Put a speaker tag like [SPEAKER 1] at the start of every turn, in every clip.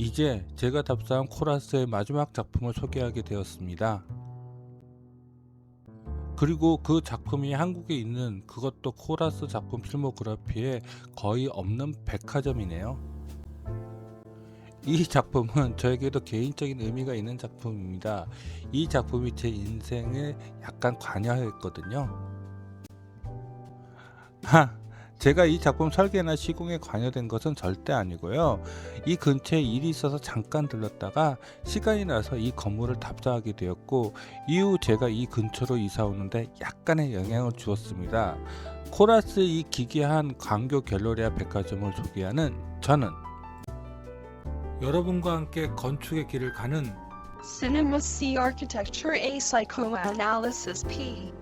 [SPEAKER 1] 이제 제가 답사한 코라스의 마지막 작품을 소개하게 되었습니다. 그리고 그 작품이 한국에 있는 그것도 코라스 작품 필모그래피에 거의 없는 백화점이네요. 이 작품은 저에게도 개인적인 의미가 있는 작품입니다. 이 작품이 제 인생에 약간 관여했거든요. 제가 이 작품 설계나 시공에 관여된 것은 절대 아니고요. 이 근처에 일이 있어서 잠깐 들렀다가 시간이 나서 이 건물을 답사하게 되었고, 이후 제가 이 근처로 이사 오는데 약간의 영향을 주었습니다. 코라스 이 기괴한 광교 갤러리아 백화점을 소개하는 저는 여러분과 함께 건축의 길을 가는
[SPEAKER 2] Cinema C Architecture A Psychoanalysis P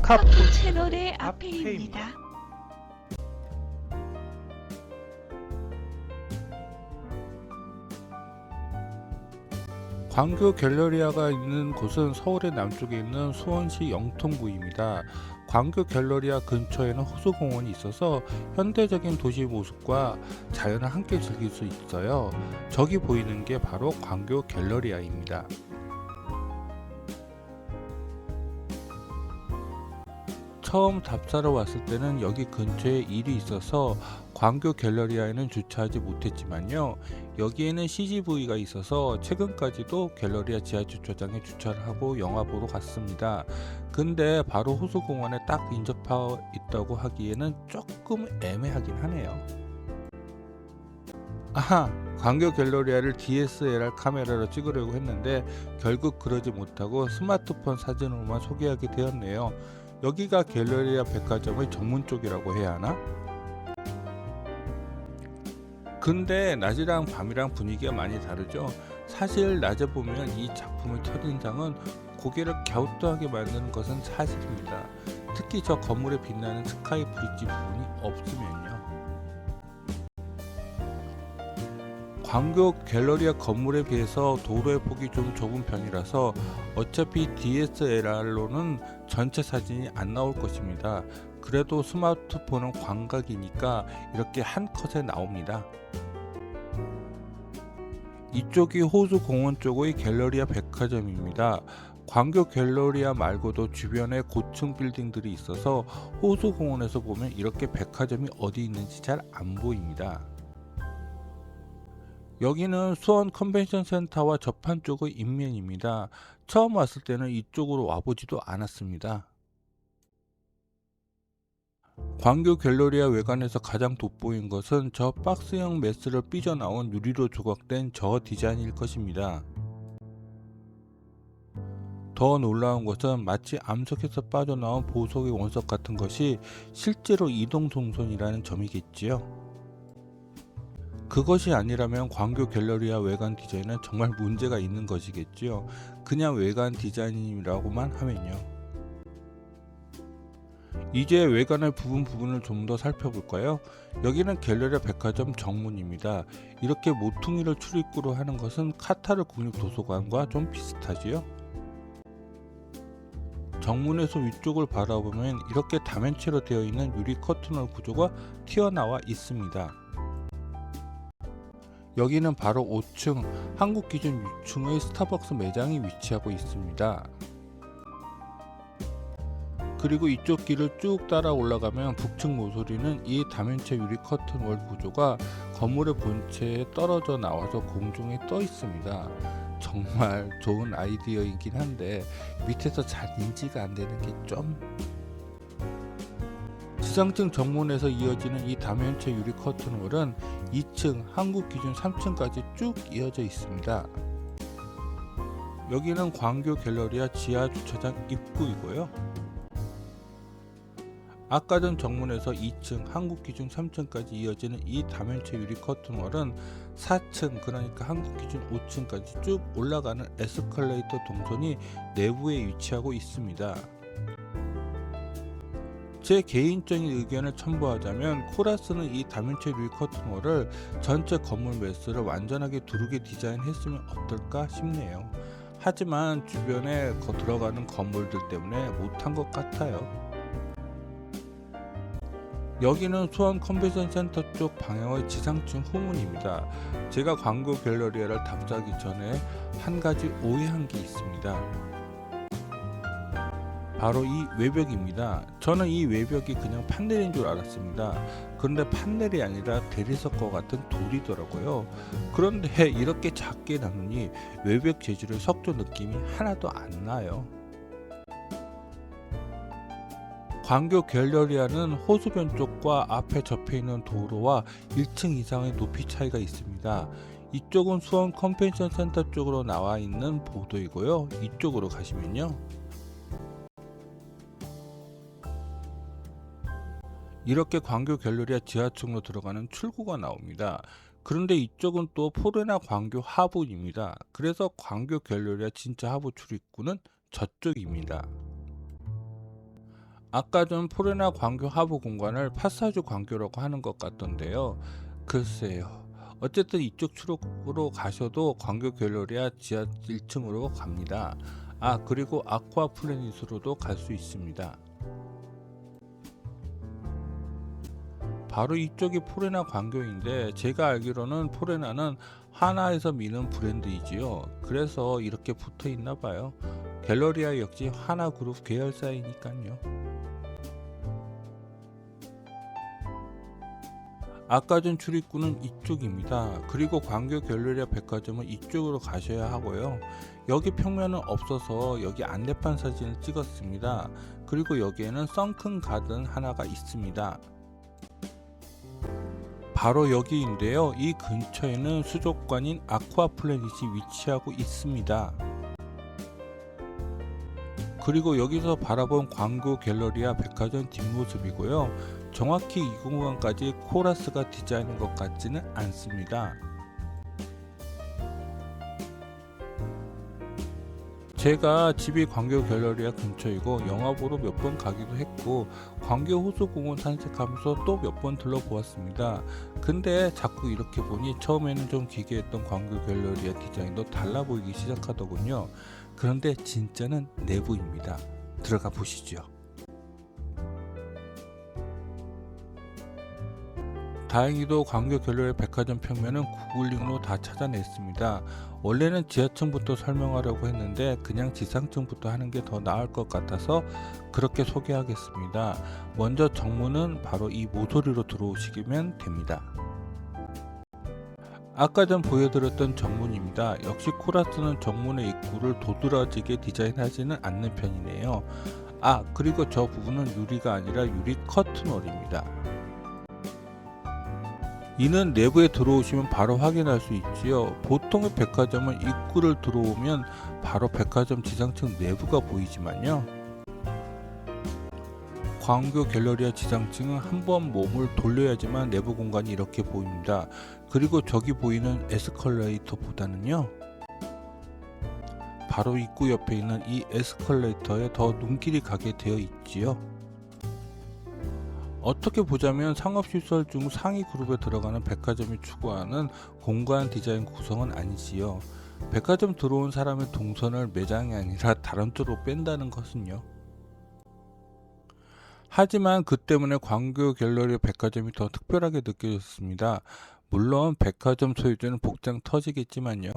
[SPEAKER 2] 카푸 채널의 앞에입니다.
[SPEAKER 1] 광교 갤러리아가 있는 곳은 서울의 남쪽에 있는 수원시 영통구입니다. 광교 갤러리아 근처에는 호수공원이 있어서 현대적인 도시 모습과 자연을 함께 즐길 수 있어요. 저기 보이는 게 바로 광교 갤러리아입니다. 처음 답사로 왔을 때는 여기 근처에 일이 있어서 광교 갤러리아에는 주차하지 못했지만요, 여기에는 CGV가 있어서 최근까지도 갤러리아 지하 주차장에 주차를 하고 영화 보러 갔습니다. 근데 바로 호수공원에 딱 인접하고 있다고 하기에는 조금 애매하긴 하네요. 광교 갤러리아를 DSLR 카메라로 찍으려고 했는데 결국 그러지 못하고 스마트폰 사진으로만 소개하게 되었네요. 여기가 갤러리아 백화점의 정문 쪽이라고 해야 하나? 근데 낮이랑 밤이랑 분위기가 많이 다르죠. 사실 낮에 보면 이 작품의 첫인상은 고개를 갸우뚱하게 만드는 것은 사실입니다. 특히 저 건물에 빛나는 스카이 브릿지 부분이 없으면요. 광교 갤러리아 건물에 비해서 도로의 폭이 좀 좁은 편이라서 어차피 DSLR로는 전체 사진이 안 나올 것입니다. 그래도 스마트폰은 광각이니까 이렇게 한 컷에 나옵니다. 이쪽이 호수공원 쪽의 갤러리아 백화점입니다. 광교 갤러리아 말고도 주변에 고층 빌딩들이 있어서 호수공원에서 보면 이렇게 백화점이 어디 있는지 잘 안 보입니다. 여기는 수원 컨벤션 센터와 접한 쪽의 인면입니다. 처음 왔을 때는 이쪽으로 와보지도 않았습니다. 광교 갤러리아 외관에서 가장 돋보인 것은 저 박스형 메스를 삐져나온 유리로 조각된 저 디자인일 것입니다. 더 놀라운 것은 마치 암석에서 빠져나온 보석의 원석 같은 것이 실제로 이동송선이라는 점이겠지요. 그것이 아니라면 광교 갤러리아 외관 디자인은 정말 문제가 있는 것이겠지요. 그냥 외관 디자인이라고만 하면요. 이제 외관의 부분을 좀 더 살펴볼까요? 여기는 갤러리아 백화점 정문입니다. 이렇게 모퉁이를 출입구로 하는 것은 카타르 국립도서관과 좀 비슷하지요? 정문에서 위쪽을 바라보면 이렇게 다면체로 되어 있는 유리 커튼홀 구조가 튀어나와 있습니다. 여기는 바로 5층, 한국 기준 6층의 스타벅스 매장이 위치하고 있습니다. 그리고 이쪽 길을 쭉 따라 올라가면 북측 모서리는 이 다면체 유리 커튼월 구조가 건물의 본체에 떨어져 나와서 공중에 떠 있습니다. 정말 좋은 아이디어이긴 한데 밑에서 잘 인지가 안 되는 게 좀... 지상층 정문에서 이어지는 이 다면체 유리 커튼홀은 2층, 한국 기준 3층까지 쭉 이어져 있습니다. 여기는 광교 갤러리아 지하 주차장 입구이고요. 아까 전 정문에서 2층, 한국 기준 3층까지 이어지는 이 다면체 유리 커튼홀은 4층, 그러니까 한국 기준 5층까지 쭉 올라가는 에스컬레이터 동선이 내부에 위치하고 있습니다. 제 개인적인 의견을 첨부하자면 코라스는 이 다면체 유리 커튼홀을 전체 건물 매스를 완전하게 두르게 디자인했으면 어떨까 싶네요. 하지만 주변에 들어가는 건물들 때문에 못한 것 같아요. 여기는 수원 컨벤션 센터 쪽 방향의 지상층 후문입니다. 제가 광교 갤러리아를 답사하기 전에 한 가지 오해한 게 있습니다. 바로 이 외벽입니다. 저는 이 외벽이 그냥 판넬인 줄 알았습니다. 그런데 판넬이 아니라 대리석과 같은 돌이더라고요. 그런데 이렇게 작게 나누니 외벽 재질의 석조 느낌이 하나도 안 나요. 광교 갤러리아는 호수변 쪽과 앞에 접해 있는 도로와 1층 이상의 높이 차이가 있습니다. 이쪽은 수원 컨벤션 센터 쪽으로 나와 있는 보도이고요. 이쪽으로 가시면요. 이렇게 광교 갤러리아 지하층으로 들어가는 출구가 나옵니다. 그런데 이쪽은 또 포레나 광교 하부입니다. 그래서 광교 갤러리아 진짜 하부 출입구는 저쪽입니다. 아까 전 포레나 광교 하부 공간을 파사주 광교라고 하는 것 같던데요. 글쎄요. 어쨌든 이쪽 출구로 가셔도 광교 갤러리아 지하 1층으로 갑니다. 그리고 아쿠아 플래닛으로도 갈 수 있습니다. 바로 이쪽이 포레나 광교인데 제가 알기로는 포레나는 하나에서 미는 브랜드이지요. 그래서 이렇게 붙어 있나 봐요. 갤러리아 역시 하나그룹 계열사이니까요. 아까 전 출입구는 이쪽입니다. 그리고 광교 갤러리아 백화점은 이쪽으로 가셔야 하고요. 여기 평면은 없어서 여기 안내판 사진을 찍었습니다. 그리고 여기에는 썬큰 가든 하나가 있습니다. 바로 여기인데요. 이 근처에는 수족관인 아쿠아 플래닛이 위치하고 있습니다. 그리고 여기서 바라본 광교 갤러리아 백화점 뒷모습이고요. 정확히 이 공간까지 코라스가 디자인한 것 같지는 않습니다. 제가 집이 광교 갤러리아 근처이고 영화 보러 몇 번 가기도 했고 광교 호수공원 산책하면서 또 몇 번 들러보았습니다. 근데 자꾸 이렇게 보니 처음에는 좀 기괴했던 광교 갤러리아 디자인도 달라 보이기 시작하더군요. 그런데 진짜는 내부입니다. 들어가 보시죠. 다행히도 광교 갤러리아 백화점 평면은 구글링으로 다 찾아냈습니다. 원래는 지하층부터 설명하려고 했는데 그냥 지상층부터 하는 게 더 나을 것 같아서 그렇게 소개하겠습니다. 먼저 정문은 바로 이 모서리로 들어오시면 됩니다. 아까 전 보여드렸던 정문입니다. 역시 코라스는 정문의 입구를 도드라지게 디자인하지는 않는 편이네요. 그리고 저 부분은 유리가 아니라 유리 커튼홀입니다. 이는 내부에 들어오시면 바로 확인할 수 있지요. 보통의 백화점은 입구를 들어오면 바로 백화점 지상층 내부가 보이지만요. 광교 갤러리아 지상층은 한번 몸을 돌려야지만 내부 공간이 이렇게 보입니다. 그리고 저기 보이는 에스컬레이터보다는요. 바로 입구 옆에 있는 이 에스컬레이터에 더 눈길이 가게 되어 있지요. 어떻게 보자면 상업시설 중 상위 그룹에 들어가는 백화점이 추구하는 공간 디자인 구성은 아니지요. 백화점 들어온 사람의 동선을 매장이 아니라 다른 쪽으로 뺀다는 것은요. 하지만 그 때문에 광교 갤러리 백화점이 더 특별하게 느껴졌습니다. 물론 백화점 소유주는 복장 터지겠지만요.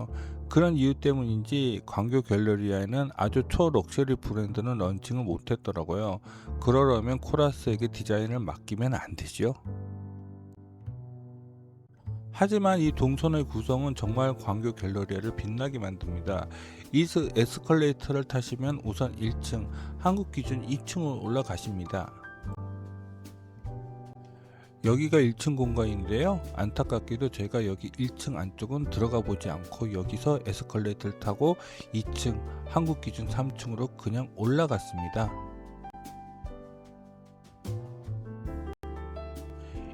[SPEAKER 1] 그런 이유 때문인지 광교 갤러리아에는 아주 초럭셔리 브랜드는 런칭을 못했더라고요. 그러려면 코라스에게 디자인을 맡기면 안 되죠. 하지만 이 동선의 구성은 정말 광교 갤러리아를 빛나게 만듭니다. 이 에스컬레이터를 타시면 우선 1층, 한국 기준 2층으로 올라가십니다. 여기가 1층 공간인데요. 안타깝게도 제가 여기 1층 안쪽은 들어가 보지 않고 여기서 에스컬레이터를 타고 2층, 한국 기준 3층으로 그냥 올라갔습니다.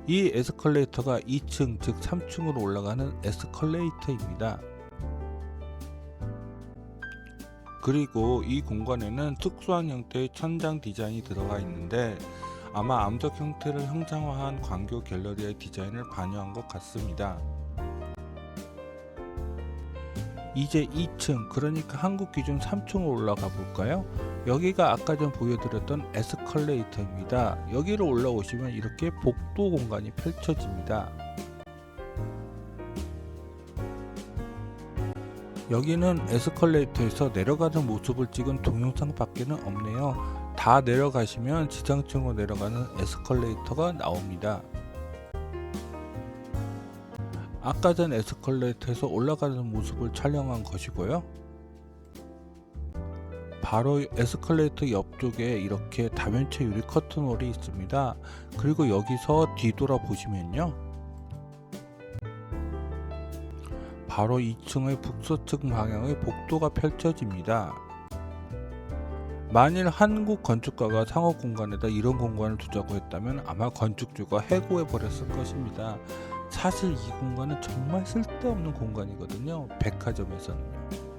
[SPEAKER 1] 이 에스컬레이터가 2층, 즉 3층으로 올라가는 에스컬레이터입니다. 그리고 이 공간에는 특수한 형태의 천장 디자인이 들어가 있는데 아마 암석 형태를 형상화한 광교 갤러리아의 디자인을 반영한 것 같습니다. 이제 2층, 그러니까 한국 기준 3층으로 올라가 볼까요? 여기가 아까 전 보여드렸던 에스컬레이터입니다. 여기로 올라오시면 이렇게 복도 공간이 펼쳐집니다. 여기는 에스컬레이터에서 내려가는 모습을 찍은 동영상 밖에는 없네요. 다 내려가시면 지상층으로 내려가는 에스컬레이터가 나옵니다. 아까 전 에스컬레이터에서 올라가는 모습을 촬영한 것이고요. 바로 에스컬레이터 옆쪽에 이렇게 다면체 유리 커튼홀이 있습니다. 그리고 여기서 뒤돌아 보시면요, 바로 2층의 북서측 방향의 복도가 펼쳐집니다. 만일 한국 건축가가 상업 공간에다 이런 공간을 두자고 했다면 아마 건축주가 해고해 버렸을 것입니다. 사실 이 공간은 정말 쓸데없는 공간이거든요, 백화점에서는요.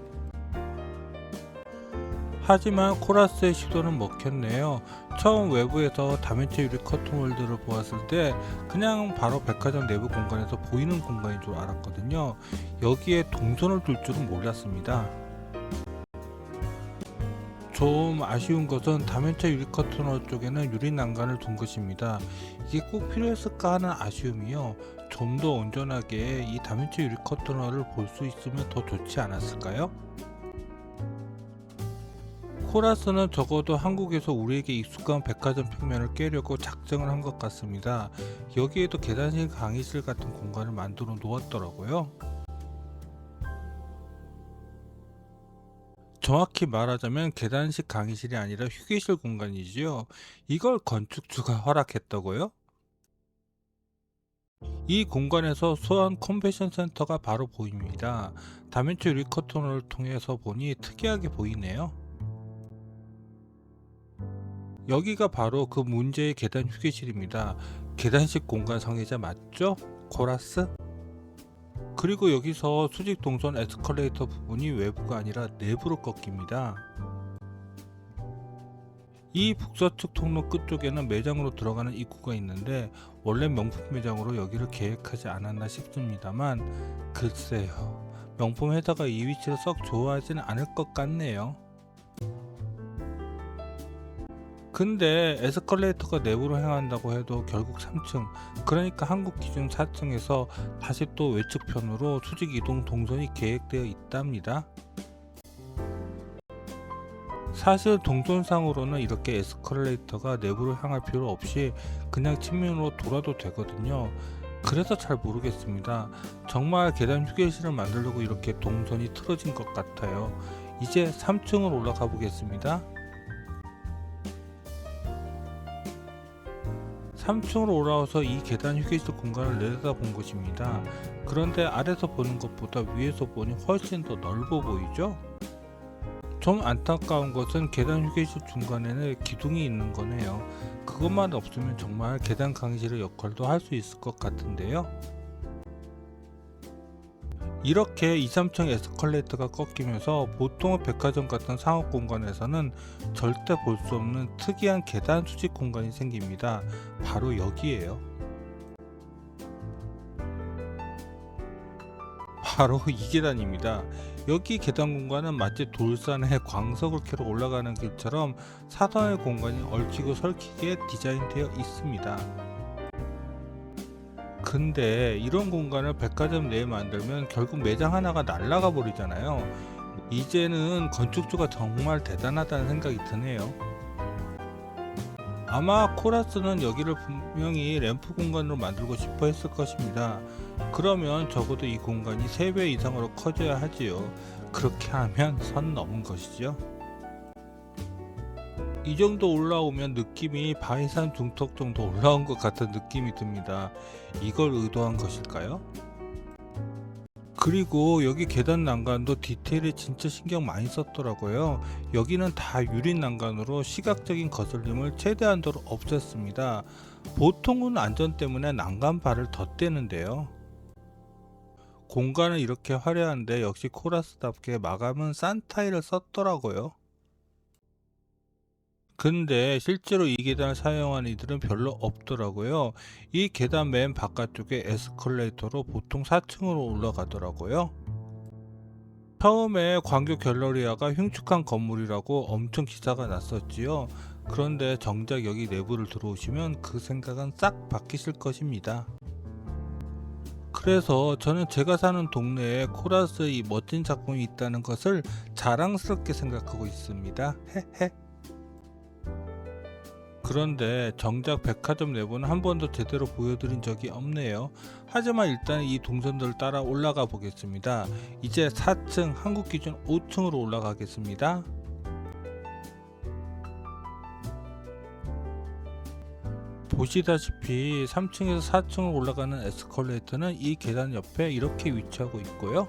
[SPEAKER 1] 하지만 코라스의 시도는 먹혔네요. 처음 외부에서 다면체 유리 커튼홀들을 보았을 때 그냥 바로 백화점 내부 공간에서 보이는 공간인 줄 알았거든요. 여기에 동선을 둘 줄은 몰랐습니다. 좀 아쉬운 것은 다면체 유리 커튼홀 쪽에는 유리 난간을 둔 것입니다. 이게 꼭 필요했을까 하는 아쉬움이요. 좀 더 온전하게 이 다면체 유리 커튼홀을 볼 수 있으면 더 좋지 않았을까요? 코라스는 적어도 한국에서 우리에게 익숙한 백화점 평면을 깨려고 작정을 한 것 같습니다. 여기에도 계단실, 강의실 같은 공간을 만들어 놓았더라고요. 정확히 말하자면 계단식 강의실이 아니라 휴게실 공간이지요. 이걸 건축주가 허락했다고요? 이 공간에서 수원 컨벤션 센터가 바로 보입니다. 다면체 유리 커튼홀을 통해서 보니 특이하게 보이네요. 여기가 바로 그 문제의 계단 휴게실입니다. 계단식 공간 성애자 맞죠? 코라스? 그리고 여기서 수직 동선 에스컬레이터 부분이 외부가 아니라 내부로 꺾입니다. 이 북서측 통로 끝쪽에는 매장으로 들어가는 입구가 있는데 원래 명품 매장으로 여기를 계획하지 않았나 싶습니다만, 글쎄요, 명품 회사가 이 위치를 썩 좋아하지는 않을 것 같네요. 근데 에스컬레이터가 내부로 향한다고 해도 결국 3층, 그러니까 한국 기준 4층에서 다시 또 외측편으로 수직 이동 동선이 계획되어 있답니다. 사실 동선상으로는 이렇게 에스컬레이터가 내부로 향할 필요 없이 그냥 측면으로 돌아도 되거든요. 그래서 잘 모르겠습니다. 정말 계단 휴게실을 만들려고 이렇게 동선이 틀어진 것 같아요. 이제 3층으로 올라가 보겠습니다. 3층으로 올라와서 이 계단 휴게실 공간을 내려다본 것입니다. 그런데 아래서 보는 것보다 위에서 보니 훨씬 더 넓어 보이죠? 좀 안타까운 것은 계단 휴게실 중간에는 기둥이 있는 거네요. 그것만 없으면 정말 계단 강의실의 역할도 할 수 있을 것 같은데요. 이렇게 2, 3층 에스컬레이터가 꺾이면서 보통의 백화점 같은 상업 공간에서는 절대 볼 수 없는 특이한 계단 수직 공간이 생깁니다. 바로 여기에요. 바로 이 계단입니다. 여기 계단 공간은 마치 돌산에 광석을 캐러 올라가는 길처럼 사선의 공간이 얽히고 설키게 디자인되어 있습니다. 근데 이런 공간을 백화점 내에 만들면 결국 매장 하나가 날아가 버리잖아요. 이제는 건축주가 정말 대단하다는 생각이 드네요. 아마 코라스는 여기를 분명히 램프 공간으로 만들고 싶어 했을 것입니다. 그러면 적어도 이 공간이 3배 이상으로 커져야 하지요. 그렇게 하면 선 넘은 것이죠. 이 정도 올라오면 느낌이 바위산 중턱 정도 올라온 것 같은 느낌이 듭니다. 이걸 의도한 것일까요? 그리고 여기 계단 난간도 디테일에 진짜 신경 많이 썼더라고요. 여기는 다 유리 난간으로 시각적인 거슬림을 최대한도로 없앴습니다. 보통은 안전 때문에 난간 발을 덧대는데요. 공간은 이렇게 화려한데 역시 코라스답게 마감은 싼 타일을 썼더라고요. 근데 실제로 이 계단을 사용하는 이들은 별로 없더라고요. 이 계단 맨 바깥쪽에 에스컬레이터로 보통 4층으로 올라가더라고요. 처음에 광교 갤러리아가 흉측한 건물이라고 엄청 기사가 났었지요. 그런데 정작 여기 내부를 들어오시면 그 생각은 싹 바뀌실 것입니다. 그래서 저는 제가 사는 동네에 코라스의 이 멋진 작품이 있다는 것을 자랑스럽게 생각하고 있습니다. 헤헤. 그런데 정작 백화점 내부는 한 번도 제대로 보여드린 적이 없네요. 하지만 일단 이 동선들을 따라 올라가 보겠습니다. 이제 4층, 한국 기준 5층으로 올라가겠습니다. 보시다시피 3층에서 4층으로 올라가는 에스컬레이터는 이 계단 옆에 이렇게 위치하고 있고요.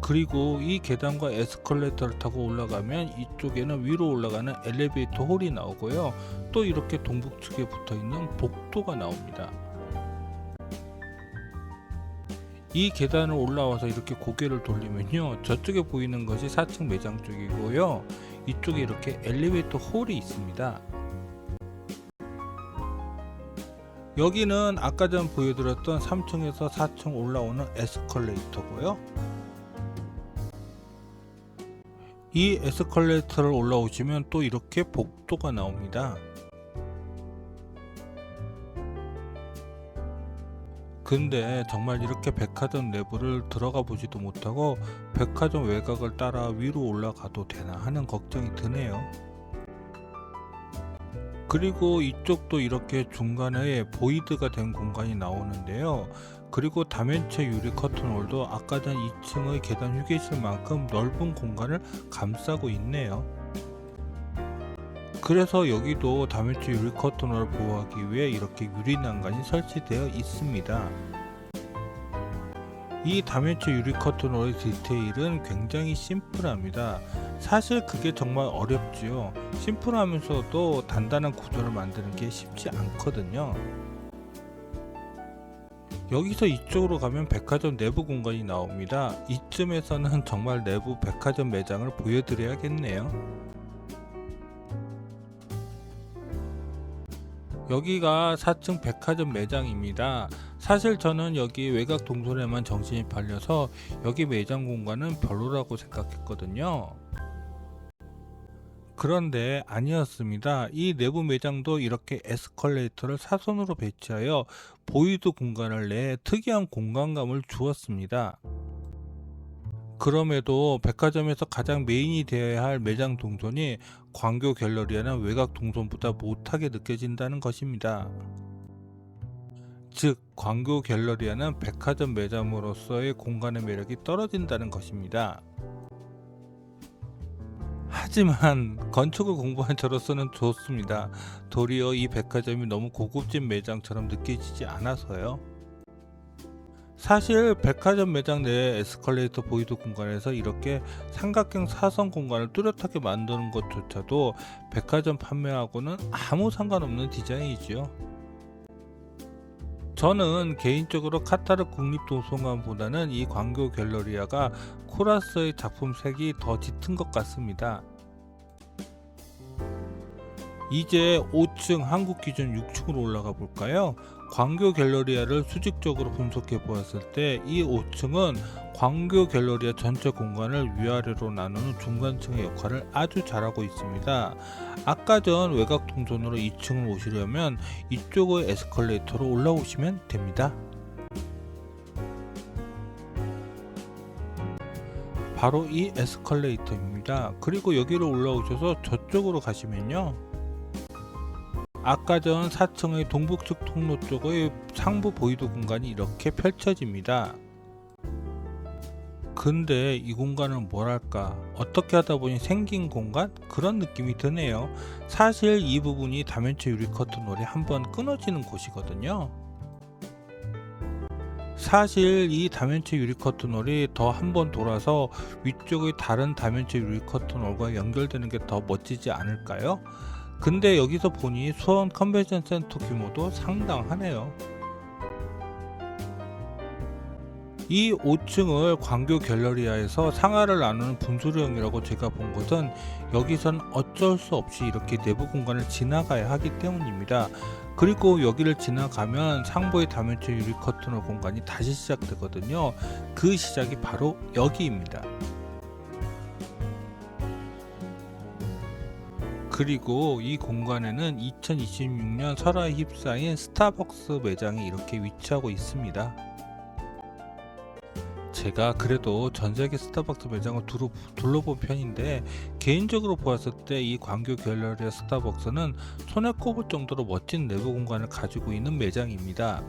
[SPEAKER 1] 그리고 이 계단과 에스컬레이터를 타고 올라가면 이쪽에는 위로 올라가는 엘리베이터 홀이 나오고요. 또 이렇게 동북측에 붙어있는 복도가 나옵니다. 이 계단을 올라와서 이렇게 고개를 돌리면요, 저쪽에 보이는 것이 4층 매장 쪽이고요, 이쪽에 이렇게 엘리베이터 홀이 있습니다. 여기는 아까 전 보여드렸던 3층에서 4층 올라오는 에스컬레이터고요. 이 에스컬레이터를 올라오시면 또 이렇게 복도가 나옵니다. 근데 정말 이렇게 백화점 내부를 들어가 보지도 못하고 백화점 외곽을 따라 위로 올라가도 되나 하는 걱정이 드네요. 그리고 이쪽도 이렇게 중간에 보이드가 된 공간이 나오는데요. 그리고 다면체 유리 커튼홀도 아까 전 2층의 계단 휴게실만큼 넓은 공간을 감싸고 있네요. 그래서 여기도 다면체 유리 커튼홀을 보호하기 위해 이렇게 유리 난간이 설치되어 있습니다. 이 다면체 유리 커튼홀의 디테일은 굉장히 심플합니다. 사실 그게 정말 어렵지요. 심플하면서도 단단한 구조를 만드는 게 쉽지 않거든요. 여기서 이쪽으로 가면 백화점 내부 공간이 나옵니다. 이쯤에서는 정말 내부 백화점 매장을 보여드려야겠네요. 여기가 4층 백화점 매장입니다. 사실 저는 여기 외곽 동선에만 정신이 팔려서 여기 매장 공간은 별로라고 생각했거든요. 그런데 아니었습니다. 이 내부 매장도 이렇게 에스컬레이터를 사선으로 배치하여 보이드 공간을 내 특이한 공간감을 주었습니다. 그럼에도 백화점에서 가장 메인이 되어야 할 매장 동선이 광교 갤러리아는 외곽 동선보다 못하게 느껴진다는 것입니다. 즉, 광교 갤러리아는 백화점 매장으로서의 공간의 매력이 떨어진다는 것입니다. 하지만 건축을 공부한 저로서는 좋습니다. 도리어 이 백화점이 너무 고급진 매장처럼 느껴지지 않아서요. 사실 백화점 매장 내의 에스컬레이터 보이드 공간에서 이렇게 삼각형 사선 공간을 뚜렷하게 만드는 것조차도 백화점 판매하고는 아무 상관없는 디자인이지요. 저는 개인적으로 카타르 국립도서관보다는 이 광교 갤러리아가 코라스의 작품 색이 더 짙은 것 같습니다. 이제 5층 한국 기준 6층으로 올라가 볼까요? 광교 갤러리아를 수직적으로 분석해 보았을 때 이 5층은 광교 갤러리아 전체 공간을 위아래로 나누는 중간층의 역할을 아주 잘하고 있습니다. 아까 전 외곽 동선으로 2층을 오시려면 이쪽의 에스컬레이터로 올라오시면 됩니다. 바로 이 에스컬레이터입니다. 그리고 여기로 올라오셔서 저쪽으로 가시면요, 아까 전 4층의 동북측 통로 쪽의 상부 보이드 공간이 이렇게 펼쳐집니다. 근데 이 공간은 뭐랄까, 어떻게 하다 보니 생긴 공간? 그런 느낌이 드네요. 사실 이 부분이 다면체 유리 커튼홀이 한번 끊어지는 곳이거든요. 사실 이 다면체 유리 커튼홀이 더 한번 돌아서 위쪽의 다른 다면체 유리 커튼홀과 연결되는 게 더 멋지지 않을까요? 근데 여기서 보니 수원 컨벤션 센터 규모도 상당하네요. 이 5층을 광교 갤러리아에서 상하를 나누는 분수령이라고 제가 본 것은 여기선 어쩔 수 없이 이렇게 내부 공간을 지나가야 하기 때문입니다. 그리고 여기를 지나가면 상부의 다면체 유리 커튼홀 공간이 다시 시작되거든요. 그 시작이 바로 여기입니다. 그리고 이 공간에는 2026년 설화에 휩싸인 스타벅스 매장이 이렇게 위치하고 있습니다. 제가 그래도 전세계 스타벅스 매장을 둘러본 편인데 개인적으로 보았을 때 이 광교 갤러리아 스타벅스는 손에 꼽을 정도로 멋진 내부 공간을 가지고 있는 매장입니다.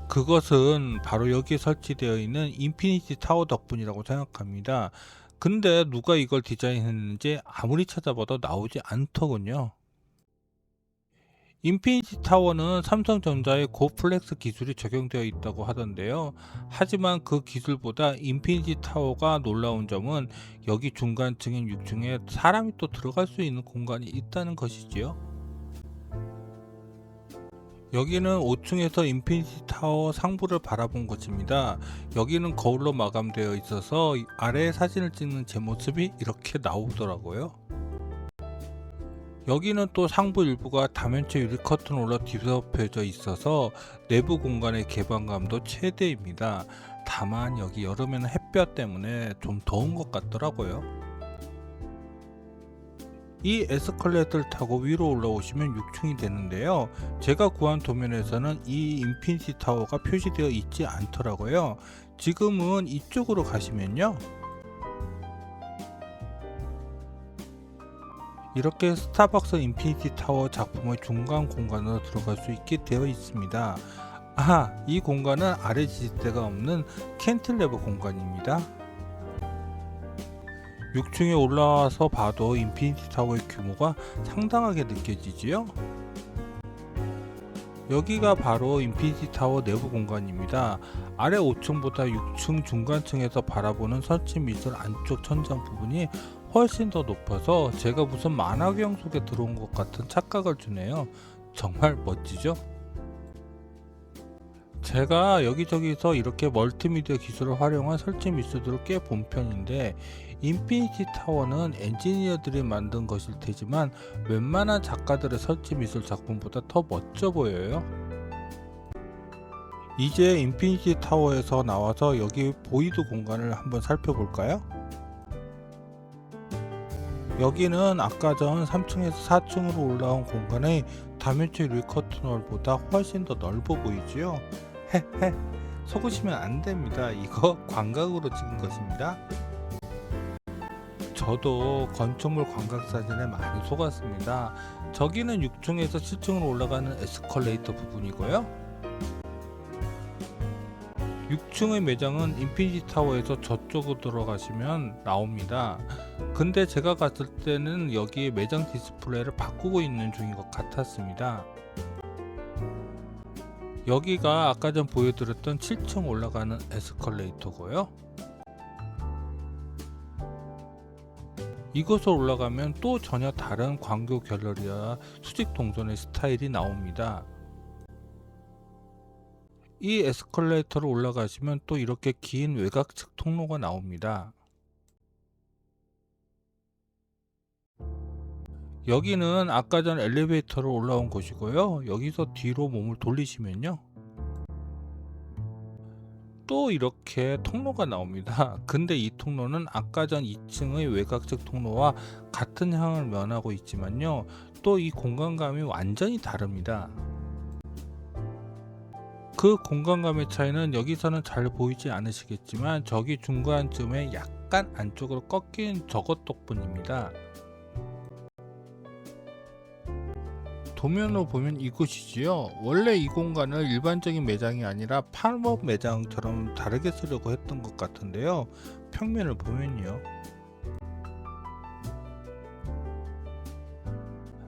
[SPEAKER 1] 그것은 바로 여기에 설치되어 있는 인피니티 타워 덕분이라고 생각합니다. 근데 누가 이걸 디자인했는지 아무리 찾아봐도 나오지 않더군요. 인피니티 타워는 삼성전자의 고플렉스 기술이 적용되어 있다고 하던데요. 하지만 그 기술보다 인피니티 타워가 놀라운 점은 여기 중간층인 6층에 사람이 또 들어갈 수 있는 공간이 있다는 것이지요. 여기는 5층에서 인피니티 타워 상부를 바라본 곳입니다. 여기는 거울로 마감되어 있어서 아래에 사진을 찍는 제 모습이 이렇게 나오더라고요. 여기는 또 상부 일부가 다면체 유리 커튼홀로 뒤덮여져 있어서 내부 공간의 개방감도 최대입니다. 다만 여기 여름에는 햇볕 때문에 좀 더운 것 같더라고요. 이 에스컬레이터를 타고 위로 올라오시면 6층이 되는데요. 제가 구한 도면에서는 이 인피니티 타워가 표시되어 있지 않더라고요. 지금은 이쪽으로 가시면요, 이렇게 스타벅스 인피니티 타워 작품의 중간 공간으로 들어갈 수 있게 되어 있습니다. 이 공간은 아래 지지대가 없는 캔틸레버 공간입니다. 6층에 올라와서 봐도 인피니티 타워의 규모가 상당하게 느껴지지요. 여기가 바로 인피니티 타워 내부 공간입니다. 아래 5층보다 6층 중간층에서 바라보는 설치 미술 안쪽 천장 부분이 훨씬 더 높아서 제가 무슨 만화경 속에 들어온 것 같은 착각을 주네요. 정말 멋지죠? 제가 여기저기서 이렇게 멀티미디어 기술을 활용한 설치 미술들을 꽤 본 편인데 인피니티 타워는 엔지니어들이 만든 것일 테지만 웬만한 작가들의 설치 미술 작품보다 더 멋져 보여요. 이제 인피니티 타워에서 나와서 여기 보이드 공간을 한번 살펴볼까요? 여기는 아까 전 3층에서 4층으로 올라온 공간의 다면체 유리 커튼홀보다 훨씬 더 넓어 보이지요? 헤헤, 속으시면 안됩니다. 이거 광각으로 찍은 것입니다. 저도 건축물 광각 사진에 많이 속았습니다. 저기는 6층에서 7층으로 올라가는 에스컬레이터 부분이고요. 6층의 매장은 인피니티 타워에서 저쪽으로 들어가시면 나옵니다. 근데 제가 갔을 때는 여기 매장 디스플레이를 바꾸고 있는 중인 것 같았습니다. 여기가 아까 전 보여드렸던 7층 올라가는 에스컬레이터고요. 이곳을 올라가면 또 전혀 다른 광교 갤러리아 수직 동선의 스타일이 나옵니다. 이 에스컬레이터를 올라가시면 또 이렇게 긴 외곽측 통로가 나옵니다. 여기는 아까 전 엘리베이터로 올라온 곳이고요. 여기서 뒤로 몸을 돌리시면요, 또 이렇게 통로가 나옵니다. 근데 이 통로는 아까 전 2층의 외곽측 통로와 같은 향을 면하고 있지만요, 또 이 공간감이 완전히 다릅니다. 그 공간감의 차이는 여기서는 잘 보이지 않으시겠지만 저기 중간쯤에 약간 안쪽으로 꺾인 저것 덕분입니다. 도면으로 보면 이곳이지요. 원래 이 공간을 일반적인 매장이 아니라 팝업 매장처럼 다르게 쓰려고 했던 것 같은데요. 평면을 보면요,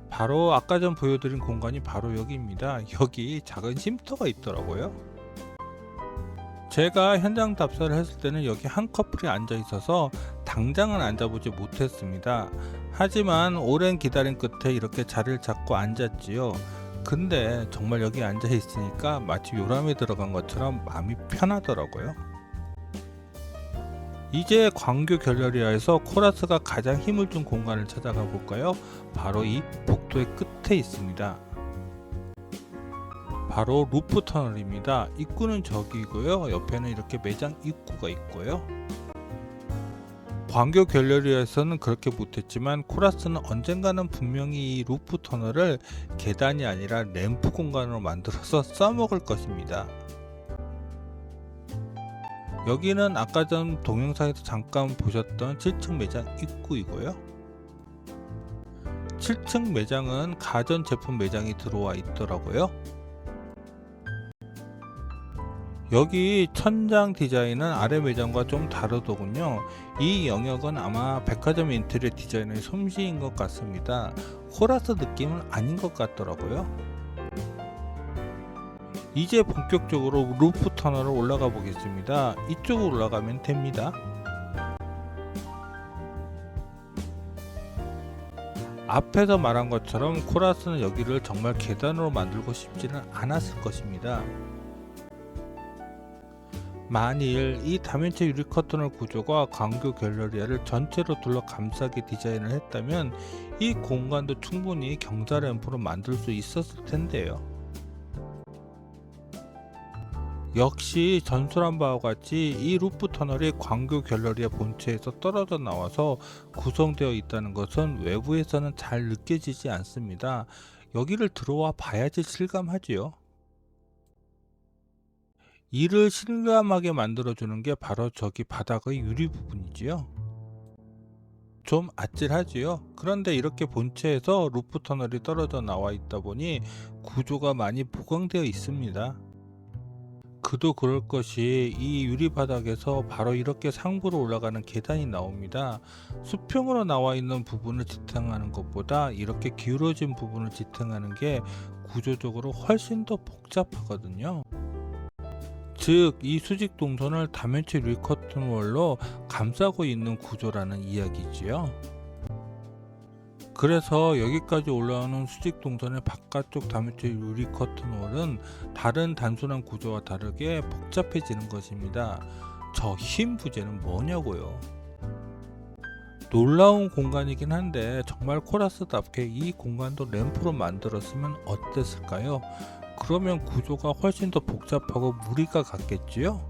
[SPEAKER 1] 바로 아까 전 보여드린 공간이 바로 여기입니다. 여기 작은 쉼터가 있더라고요. 제가 현장 답사를 했을 때는 여기 한 커플이 앉아 있어서 당장은 앉아보지 못했습니다. 하지만 오랜 기다림 끝에 이렇게 자리를 잡고 앉았지요. 근데 정말 여기 앉아 있으니까 마치 요람에 들어간 것처럼 마음이 편하더라고요. 이제 광교 갤러리아에서 코라스가 가장 힘을 준 공간을 찾아가 볼까요? 바로 이 복도의 끝에 끝에 있습니다. 바로 루프 터널입니다. 입구는 저기고요. 옆에는 이렇게 매장 입구가 있고요. 광교 갤러리에서는 그렇게 못했지만 코라스는 언젠가는 분명히 이 루프 터널을 계단이 아니라 램프 공간으로 만들어서 써먹을 것입니다. 여기는 아까 전 동영상에서 잠깐 보셨던 7층 매장 입구이고요. 7층 매장은 가전 제품 매장이 들어와 있더라고요. 여기 천장 디자인은 아래 매장과 좀 다르더군요. 이 영역은 아마 백화점 인테리어 디자이너의 솜씨인 것 같습니다. 코라스 느낌은 아닌 것 같더라고요. 이제 본격적으로 루프 터널을 올라가 보겠습니다. 이쪽으로 올라가면 됩니다. 앞에서 말한 것처럼 코라스는 여기를 정말 계단으로 만들고 싶지는 않았을 것입니다. 만일 이 다면체 유리 커튼홀 구조가 광교 갤러리아를 전체로 둘러 감싸게 디자인을 했다면 이 공간도 충분히 경사 램프로 만들 수 있었을 텐데요. 역시 전설한 바와 같이 이 루프 터널이 광교 갤러리아 본체에서 떨어져 나와서 구성되어 있다는 것은 외부에서는 잘 느껴지지 않습니다. 여기를 들어와 봐야지 실감하지요. 이를 실감하게 만들어주는 게 바로 저기 바닥의 유리 부분이지요. 좀 아찔하지요. 그런데 이렇게 본체에서 루프 터널이 떨어져 나와 있다 보니 구조가 많이 보강되어 있습니다. 그도 그럴 것이 이 유리 바닥에서 바로 이렇게 상부로 올라가는 계단이 나옵니다. 수평으로 나와 있는 부분을 지탱하는 것보다 이렇게 기울어진 부분을 지탱하는 게 구조적으로 훨씬 더 복잡하거든요. 즉, 이 수직 동선을 다면체 유리 커튼월로 감싸고 있는 구조라는 이야기지요. 그래서 여기까지 올라오는 수직 동선의 바깥쪽 다면체 유리 커튼월은 다른 단순한 구조와 다르게 복잡해지는 것입니다. 저 흰 부재는 뭐냐고요? 놀라운 공간이긴 한데 정말 코라스답게 이 공간도 램프로 만들었으면 어땠을까요? 그러면 구조가 훨씬 더 복잡하고 무리가 갔겠지요?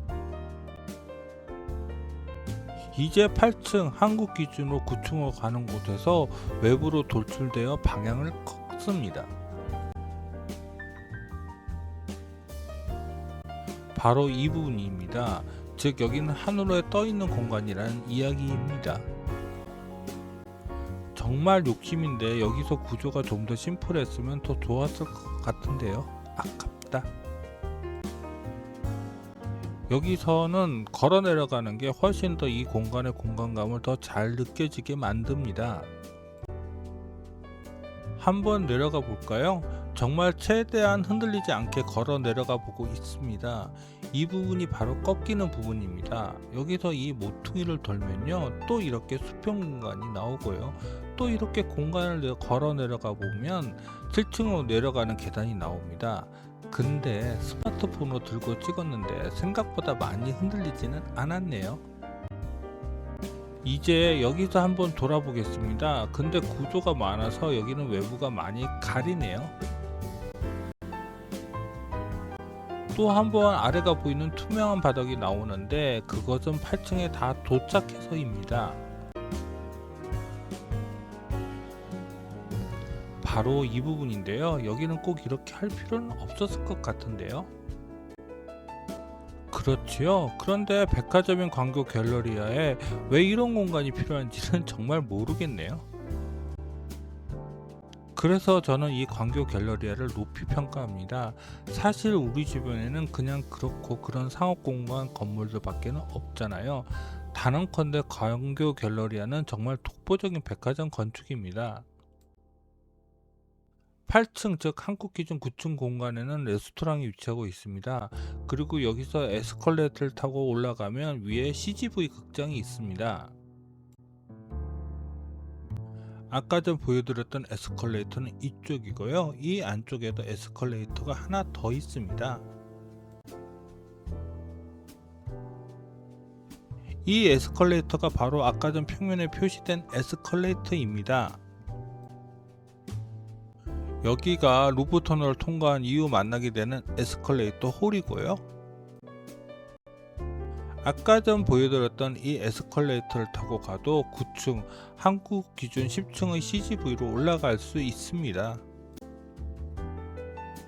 [SPEAKER 1] 이제 8층 한국 기준으로 9층으로 가는 곳에서 외부로 돌출되어 방향을 꺾습니다. 바로 이 부분입니다. 즉 여기는 하늘에 떠 있는 공간이라는 이야기입니다. 정말 욕심인데 여기서 구조가 좀 더 심플했으면 더 좋았을 것 같은데요. 아깝다. 여기서는 걸어 내려가는 게 훨씬 더 이 공간의 공간감을 더 잘 느껴지게 만듭니다. 한번 내려가 볼까요? 정말 최대한 흔들리지 않게 걸어 내려가 보고 있습니다. 이 부분이 바로 꺾이는 부분입니다. 여기서 이 모퉁이를 돌면요, 또 이렇게 수평 공간이 나오고요, 또 이렇게 공간을 걸어 내려가 보면 7층으로 내려가는 계단이 나옵니다. 근데 스마트폰으로 들고 찍었는데 생각보다 많이 흔들리지는 않았네요. 이제 여기서 한번 돌아보겠습니다. 근데 구조가 많아서 여기는 외부가 많이 가리네요. 또 한번 아래가 보이는 투명한 바닥이 나오는데 그것은 8층에 다 도착해서입니다. 바로 이 부분인데요. 여기는 꼭 이렇게 할 필요는 없었을 것 같은데요. 그렇지요. 그런데 백화점인 광교 갤러리아에 왜 이런 공간이 필요한지는 정말 모르겠네요. 그래서 저는 이 광교 갤러리아를 높이 평가합니다. 사실 우리 주변에는 그냥 그렇고 그런 상업공간 건물들밖에 없잖아요. 단언컨대 광교 갤러리아는 정말 독보적인 백화점 건축입니다. 8층 즉 한국 기준 9층 공간에는 레스토랑이 위치하고 있습니다. 그리고 여기서 에스컬레이터를 타고 올라가면 위에 CGV 극장이 있습니다. 아까 전 보여드렸던 에스컬레이터는 이쪽이고요. 이 안쪽에도 에스컬레이터가 하나 더 있습니다. 이 에스컬레이터가 바로 아까 전 평면에 표시된 에스컬레이터입니다. 여기가 루프 터널을 통과한 이후 만나게 되는 에스컬레이터 홀이고요. 아까 전 보여드렸던 이 에스컬레이터를 타고 가도 9층, 한국 기준 10층의 CGV로 올라갈 수 있습니다.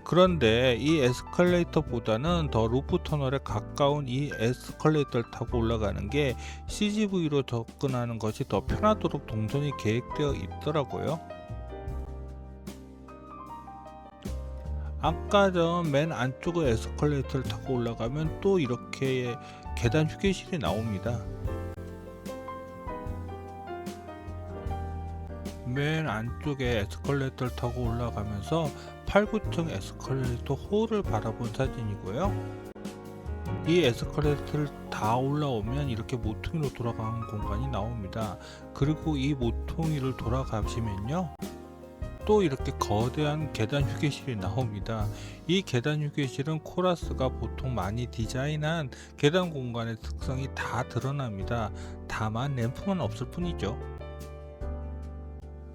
[SPEAKER 1] 그런데 이 에스컬레이터보다는 더 루프 터널에 가까운 이 에스컬레이터를 타고 올라가는 게 CGV로 접근하는 것이 더 편하도록 동선이 계획되어 있더라고요. 아까 전 맨 안쪽의 에스컬레이터를 타고 올라가면 또 이렇게 계단 휴게실이 나옵니다. 맨 안쪽에 에스컬레이터를 타고 올라가면서 8, 9층 에스컬레이터 홀을 바라본 사진이고요. 이 에스컬레이터를 다 올라오면 이렇게 모퉁이로 돌아가는 공간이 나옵니다. 그리고 이 모퉁이를 돌아가시면요, 또 이렇게 거대한 계단 휴게실이 나옵니다. 이 계단 휴게실은 코라스가 보통 많이 디자인한 계단 공간의 특성이 다 드러납니다. 다만 램프만 없을 뿐이죠.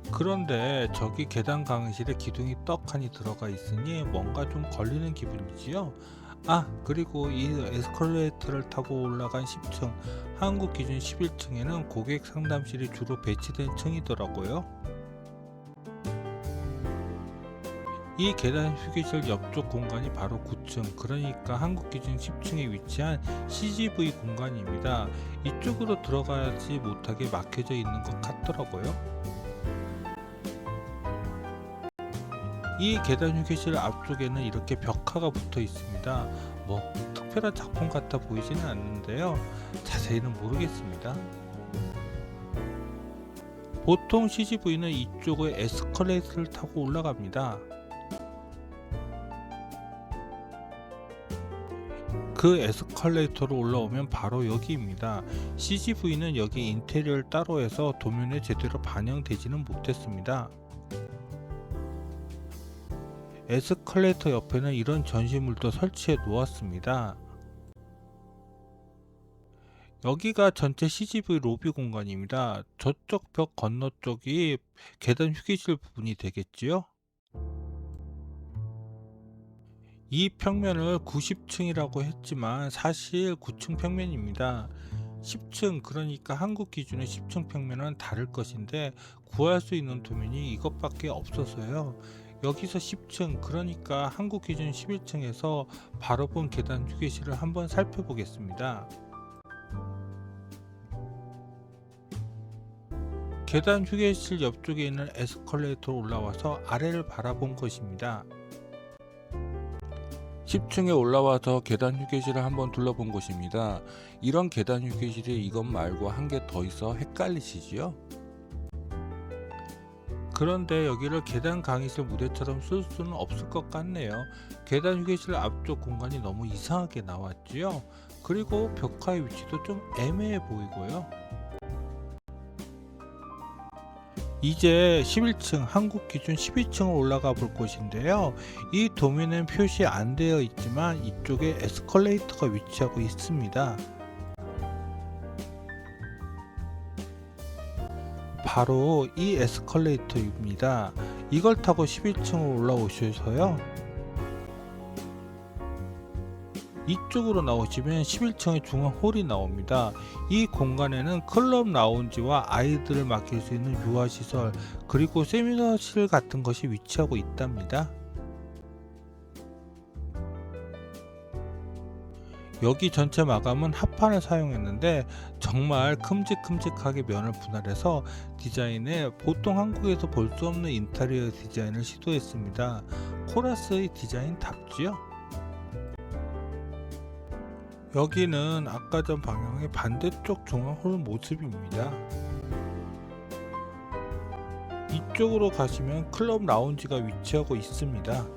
[SPEAKER 1] 그런데 저기 계단 강의실에 기둥이 떡하니 들어가 있으니 뭔가 좀 걸리는 기분이지요. 그리고 이 에스컬레이터를 타고 올라간 10층, 한국 기준 11층에는 고객 상담실이 주로 배치된 층이더라고요. 이 계단 휴게실 옆쪽 공간이 바로 9층, 그러니까 한국 기준 10층에 위치한 CGV 공간입니다. 이쪽으로 들어가지 못하게 막혀져 있는 것 같더라고요. 이 계단 휴게실 앞쪽에는 이렇게 벽화가 붙어 있습니다. 뭐 특별한 작품 같아 보이지는 않는데요, 자세히는 모르겠습니다. 보통 CGV는 이쪽에 에스컬레이터를 타고 올라갑니다. 그 에스컬레이터로 올라오면 바로 여기입니다. CGV는 여기 인테리어를 따로 해서 도면에 제대로 반영되지는 못했습니다. 에스컬레이터 옆에는 이런 전시물도 설치해 놓았습니다. 여기가 전체 CGV 로비 공간입니다. 저쪽 벽 건너 쪽이 계단 휴게실 부분이 되겠지요? 이 평면을 90층이라고 했지만 사실 9층 평면입니다. 10층, 그러니까 한국 기준의 10층 평면은 다를 것인데 구할 수 있는 도면이 이것밖에 없어서요. 여기서 10층, 그러니까 한국 기준 11층에서 바로 본 계단 휴게실을 한번 살펴보겠습니다. 계단 휴게실 옆쪽에 있는 에스컬레이터로 올라와서 아래를 바라본 것입니다. 10층에 올라와서 계단 휴게실을 한번 둘러본 곳입니다. 이런 계단 휴게실이 이것 말고 한 개 더 있어 헷갈리시지요? 그런데 여기를 계단 강의실 무대처럼 쓸 수는 없을 것 같네요. 계단 휴게실 앞쪽 공간이 너무 이상하게 나왔지요? 그리고 벽화의 위치도 좀 애매해 보이고요. 이제 11층, 한국 기준 12층을 올라가 볼 곳인데요. 이 도면은 표시 안 되어 있지만 이쪽에 에스컬레이터가 위치하고 있습니다. 바로 이 에스컬레이터입니다. 이걸 타고 11층으로 올라오셔서요, 이쪽으로 나오시면 11층의 중앙 홀이 나옵니다. 이 공간에는 클럽 라운지와 아이들을 맡길 수 있는 유아시설, 그리고 세미나실 같은 것이 위치하고 있답니다. 여기 전체 마감은 합판을 사용했는데 정말 큼직큼직하게 면을 분할해서 디자인에 보통 한국에서 볼 수 없는 인테리어 디자인을 시도했습니다. 코라스의 디자인답지요? 여기는 아까 전 방향의 반대쪽 중앙홀 모습입니다. 이쪽으로 가시면 클럽 라운지가 위치하고 있습니다.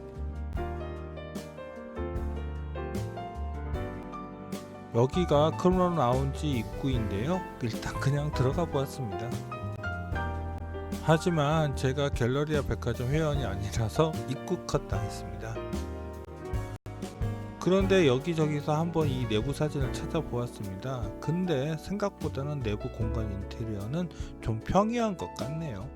[SPEAKER 1] 여기가 클럽 라운지 입구인데요, 일단 그냥 들어가 보았습니다. 하지만 제가 갤러리아 백화점 회원이 아니라서 입구 컷 당했습니다. 그런데 여기저기서 한번 이 내부 사진을 찾아보았습니다. 근데 생각보다는 내부 공간 인테리어는 좀 평이한 것 같네요.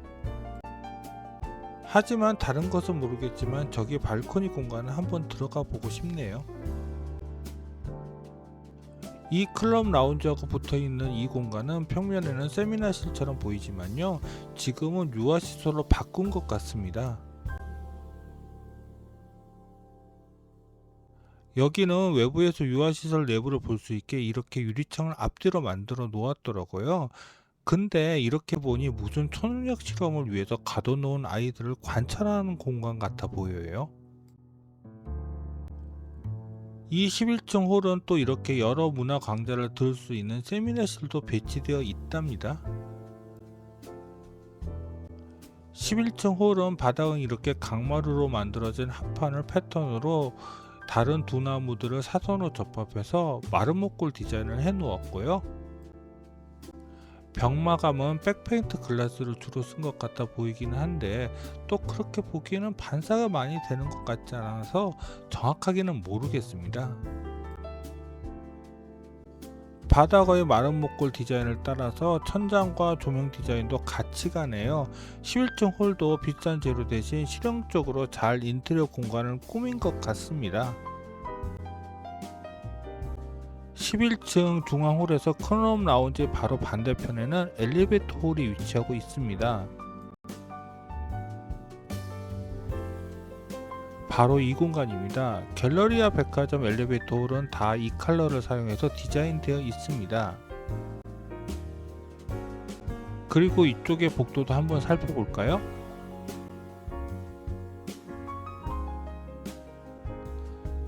[SPEAKER 1] 하지만 다른 것은 모르겠지만 저기 발코니 공간을 한번 들어가 보고 싶네요. 이 클럽 라운지하고 붙어있는 이 공간은 평면에는 세미나실처럼 보이지만요, 지금은 유아시설로 바꾼 것 같습니다. 여기는 외부에서 유아시설 내부를 볼 수 있게 이렇게 유리창을 앞뒤로 만들어 놓았더라고요. 근데 이렇게 보니 무슨 초능력 실험을 위해서 가둬놓은 아이들을 관찰하는 공간 같아 보여요. 이 11층 홀은 또 이렇게 여러 문화 강좌를 들을 수 있는 세미나실도 배치되어 있답니다. 11층 홀은 바닥은 이렇게 강마루로 만들어진 합판을 패턴으로 다른 두 나무들을 사선으로 접합해서 마름모꼴 디자인을 해 놓았고요. 벽마감은 백페인트 글라스를 주로 쓴 것 같아 보이기는 한데 또 그렇게 보기에는 반사가 많이 되는 것 같지 않아서 정확하게는 모르겠습니다. 바닥의 마름모꼴 디자인을 따라서 천장과 조명 디자인도 같이 가네요. 11층 홀도 비싼 재료 대신 실용적으로 잘 인테리어 공간을 꾸민 것 같습니다. 11층 중앙홀에서 클럽 라운지 바로 반대편에는 엘리베이터 홀이 위치하고 있습니다. 바로 이 공간입니다. 갤러리아 백화점 엘리베이터 홀은 다 이 컬러를 사용해서 디자인되어 있습니다. 그리고 이쪽의 복도도 한번 살펴볼까요?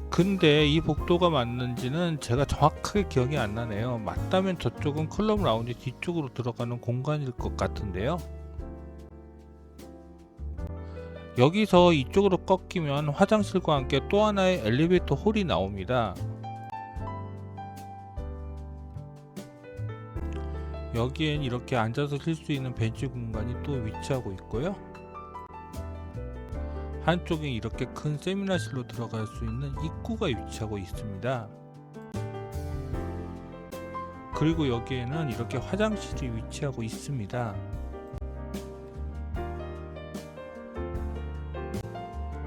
[SPEAKER 1] 근데 이 복도가 맞는지는 제가 정확하게 기억이 안 나네요. 맞다면 저쪽은 클럽 라운지 뒤쪽으로 들어가는 공간일 것 같은데요. 여기서 이쪽으로 꺾이면 화장실과 함께 또 하나의 엘리베이터 홀이 나옵니다. 여기엔 이렇게 앉아서 쉴 수 있는 벤치 공간이 또 위치하고 있고요. 한쪽에 이렇게 큰 세미나실로 들어갈 수 있는 입구가 위치하고 있습니다. 그리고 여기에는 이렇게 화장실이 위치하고 있습니다.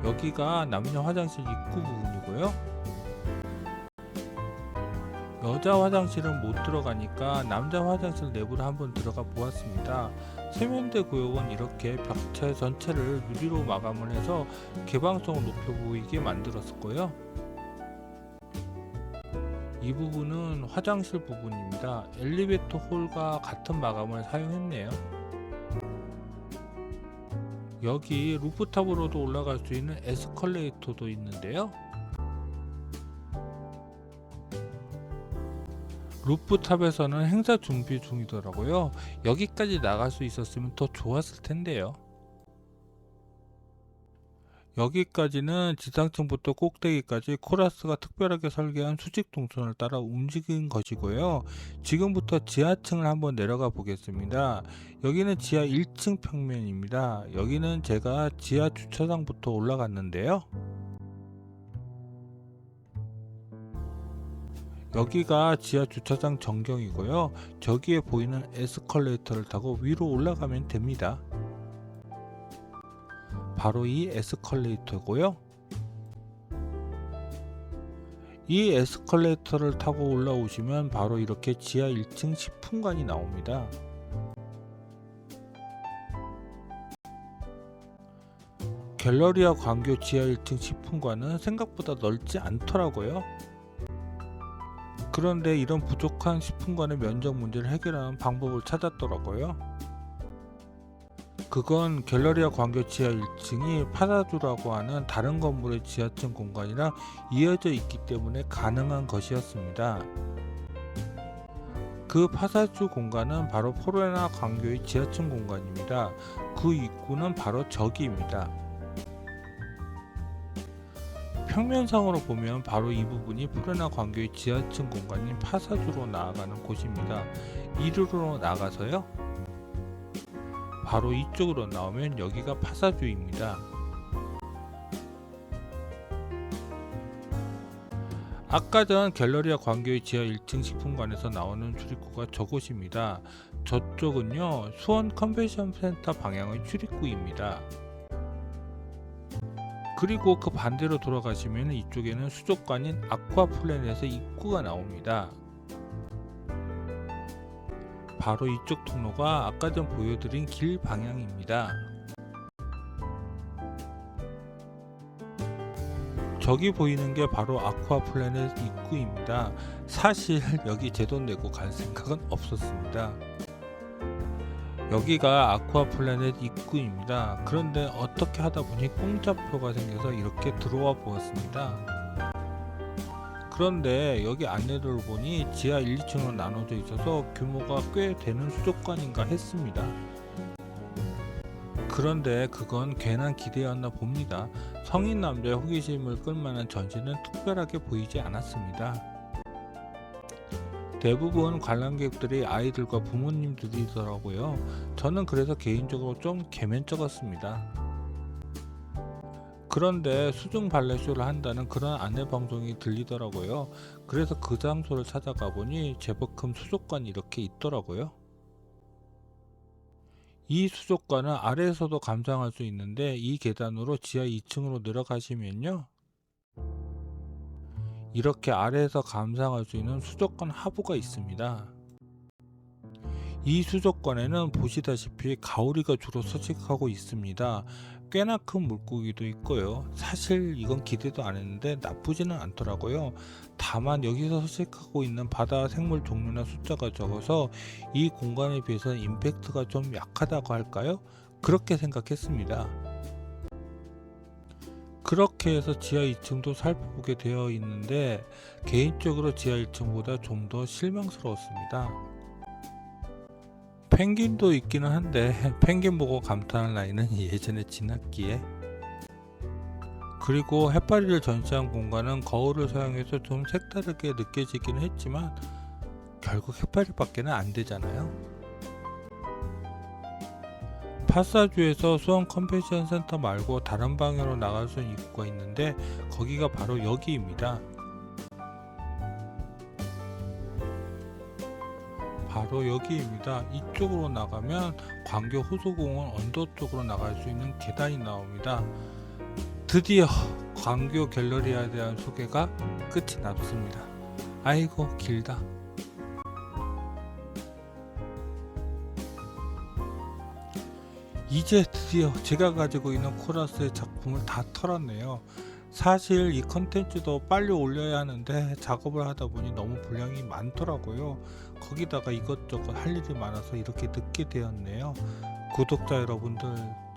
[SPEAKER 1] 여기가 남녀 화장실 입구 부분이고요. 여자 화장실은 못 들어가니까 남자 화장실 내부를 한번 들어가 보았습니다. 세면대 구역은 이렇게 벽체 전체를 유리로 마감을 해서 개방성을 높여 보이게 만들었고요. 이 부분은 화장실 부분입니다. 엘리베이터 홀과 같은 마감을 사용했네요. 여기 루프탑으로도 올라갈 수 있는 에스컬레이터도 있는데요. 루프탑에서는 행사 준비 중이더라고요. 여기까지 나갈 수 있었으면 더 좋았을 텐데요. 여기까지는 지상층부터 꼭대기까지 코라스가 특별하게 설계한 수직 동선을 따라 움직인 것이고요. 지금부터 지하층을 한번 내려가 보겠습니다. 여기는 지하 1층 평면입니다. 여기는 제가 지하 주차장부터 올라갔는데요. 여기가 지하 주차장 전경이고요. 저기에 보이는 에스컬레이터를 타고 위로 올라가면 됩니다. 바로 이 에스컬레이터고요. 이 에스컬레이터를 타고 올라오시면 바로 이렇게 지하 1층 식품관이 나옵니다. 갤러리아 광교 지하 1층 식품관은 생각보다 넓지 않더라고요. 그런데 이런 부족한 식품관의 면적 문제를 해결하는 방법을 찾았더라고요. 그건 갤러리아 광교 지하 1층이 파사주라고 하는 다른 건물의 지하층 공간이랑 이어져 있기 때문에 가능한 것이었습니다. 그 파사주 공간은 바로 포레나 광교의 지하층 공간입니다. 그 입구는 바로 저기입니다. 평면상으로 보면 바로 이 부분이 포레나 광교의 지하층 공간인 파사주로 나아가는 곳입니다. 이리로 나가서요, 바로 이쪽으로 나오면 여기가 파사주입니다. 아까 전 갤러리아 광교의 지하 1층 식품관에서 나오는 출입구가 저곳입니다. 저쪽은요, 수원 컨벤션 센터 방향의 출입구입니다. 그리고 그 반대로 돌아가시면 이쪽에는 수족관인 아쿠아플래닛의 입구가 나옵니다. 바로 이쪽 통로가 아까 전 보여드린 길 방향입니다. 저기 보이는 게 바로 아쿠아플래닛 입구입니다. 사실 여기 제 돈 내고 갈 생각은 없었습니다. 여기가 아쿠아플래닛 입구입니다. 그런데 어떻게 하다 보니 공짜표가 생겨서 이렇게 들어와 보았습니다. 그런데 여기 안내를 보니 지하 1, 2층으로 나눠져 있어서 규모가 꽤 되는 수족관인가 했습니다. 그런데 그건 괜한 기대였나 봅니다. 성인 남자의 호기심을 끌만한 전시는 특별하게 보이지 않았습니다. 대부분 관람객들이 아이들과 부모님들이더라고요. 저는 그래서 개인적으로 좀 개면쩍었습니다. 그런데 수중 발레쇼를 한다는 그런 안내 방송이 들리더라고요. 그래서 그 장소를 찾아가 보니 제법 큰 수족관이 이렇게 있더라고요. 이 수족관은 아래에서도 감상할 수 있는데 이 계단으로 지하 2층으로 내려가시면요, 이렇게 아래에서 감상할 수 있는 수족관 하부가 있습니다. 이 수족관에는 보시다시피 가오리가 주로 서식하고 있습니다. 꽤나 큰 물고기도 있고요. 사실 이건 기대도 안 했는데 나쁘지는 않더라고요. 다만 여기서 서식하고 있는 바다 생물 종류나 숫자가 적어서 이 공간에 비해서 임팩트가 좀 약하다고 할까요? 그렇게 생각했습니다. 그렇게 해서 지하 2층도 살펴보게 되어 있는데 개인적으로 지하 1층보다 좀 더 실망스러웠습니다. 펭귄도 있기는 한데 펭귄 보고 감탄할 나이는 예전에 지났기에. 그리고 해파리를 전시한 공간은 거울을 사용해서 좀 색다르게 느껴지기는 했지만 결국 해파리밖에는 안 되잖아요. 파사주에서 수원 컨벤션 센터 말고 다른 방향으로 나갈 수 있는 입구가 있는데 거기가 바로 여기입니다. 바로 여기입니다. 이쪽으로 나가면 광교 호수공원 언더 쪽으로 나갈 수 있는 계단이 나옵니다. 드디어 광교 갤러리아에 대한 소개가 끝이 났습니다. 아이고 길다. 이제 드디어 제가 가지고 있는 코러스의 작품을 다 털었네요. 사실 이 컨텐츠도 빨리 올려야 하는데 작업을 하다 보니 너무 분량이 많더라고요. 거기다가 이것저것 할 일이 많아서 이렇게 늦게 되었네요. 구독자 여러분들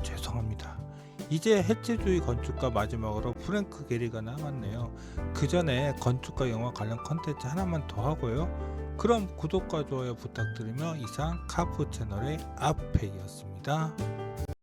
[SPEAKER 1] 죄송합니다. 이제 해체주의 건축가 마지막으로 프랭크 게리가 남았네요. 그 전에 건축가 영화 관련 컨텐츠 하나만 더 하고요. 그럼 구독과 좋아요 부탁드리며 이상 카프 채널의 아페이였습니다.